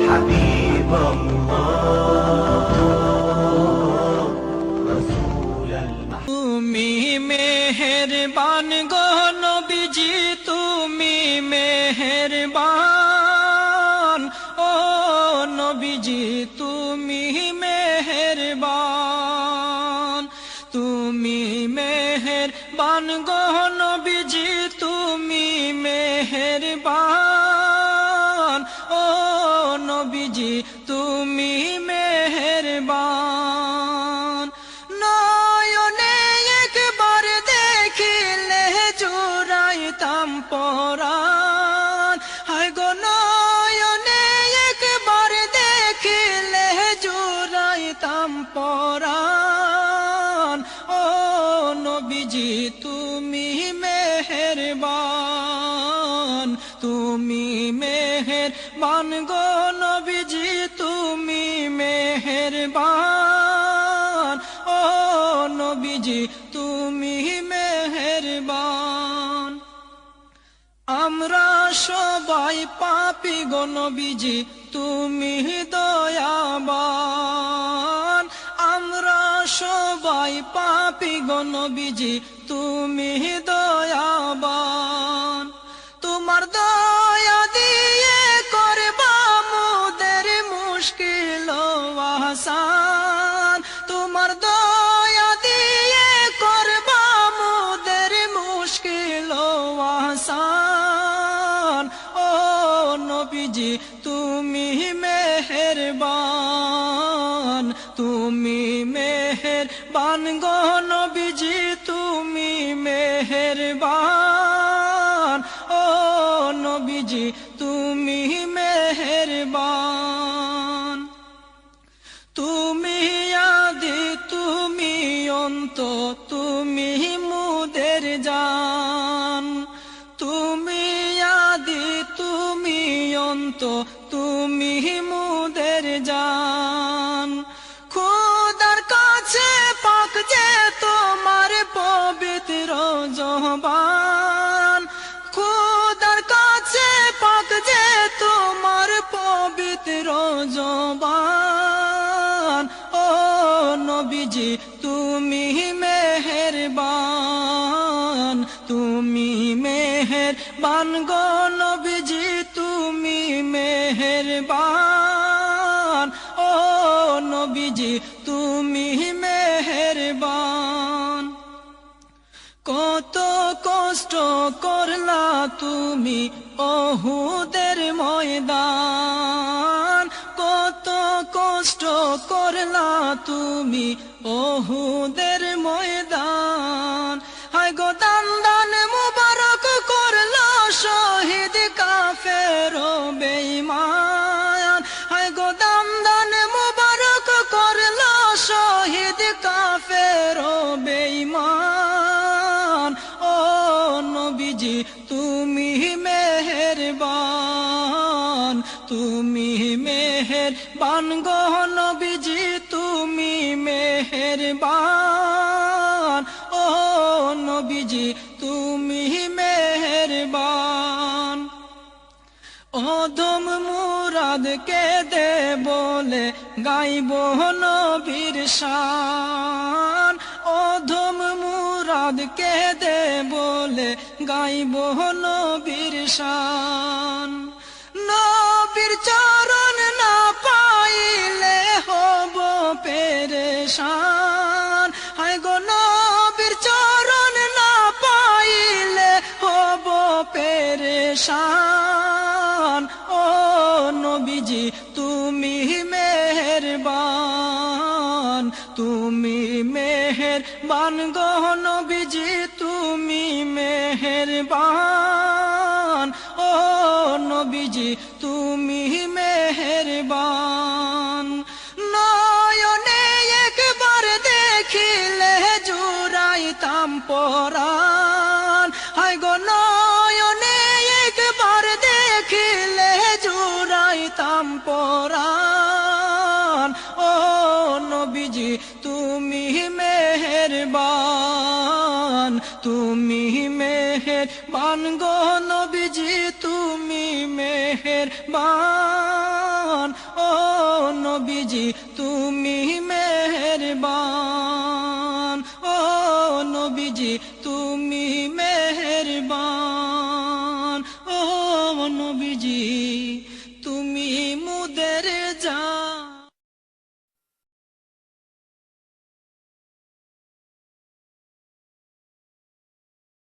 حبيب الله رسول المحب তুমি মেহেরবান গো নবীজি তুমি মেহেরবান ও নবীজি তুমি মেহেরবান তুমি মেহেরবান গো নবীজি তুমি মেহেরবান ও নবীজি তুমি মেহেরবান নয়নে একবার দেখিলে জুড়াইতাম পরাণ হায় গো নয়নে একবার দেখিলে জুড়াইতাম পরাণ ও নবীজি তুমি মেহেরবান তুমি মেহেরবান গো নবীজি তুমি মেহেরবান ও নবীজি তুমি মেহেরবান আমরা সবাই পাপী গো নবীজি তুমি দয়াবান আমরা সবাই পাপী গো নবীজি তুমি দয়াবান তোমার দয়া দিয়ে করবা মোদের মুশকিল আসান তোমার দয়া দিয়ে করবা মোদের মুশকিল আসান ও নবীজি তুমি মেহেরবান তুমি মেহেরবান গো নবীজি তুমি মেহেরবান ও নবীজি তুমি মেহেরবান তুমি আদি তুমি অন্ত তুমি মুদের জান তুমি আদি তুমি অন্ত তুমি মুদের জান খোদার কাছে পাক যে তোমার পবিত্র জবান খোদার কাছে পাক যে তোমার পবিত্র জবান ও নবীজি তুমি মেহেরবান তুমি মেহেরবান গো নবীজি তুমি মেহেরবান ও নবীজি তুমি মেহেরবান কত কষ্ট করলা তুমি ওহুদের ময়দান কত কষ্ট করলা তুমি ওহুদের ময়দান হায় গো দান দান মুবারক করলো শহীদ কাফের বেঈমান হায় গো দান দান মুবারক করলো শহীদ কাফের বেঈমান ও নবীজি তুমি মেহেরবান তুমি মেহেরবান গো নবীজি তুমি মেহেরবান ও নবীজি তুমি মেহেরবান অধম মুরাদ কে দে বলে গাইব নবীর শান অধম মুরাদ কে দে বলে গাইব নবীর শান নবীর চরণ না পাইলে হব পেরেশান হায় গো নবীর চরণ না পাইলে হব পেরেশান ও নবীজি তুমি মেহেরবান তুমি মেহেরবান গো নবীজি তুমি মেহেরবান ও নবীজি তুমি মেহেরবান নয়নে একবার দেখিলে জুড়াইতাম পরাণ হায় গো নয়নে একবার দেখিলে জুড়াইতাম পরাণ ও নবীজি তুমি মেহেরবান তুমি মেহের বান গো নবীজি তুমি মেহের বান ও নবীজি তুমি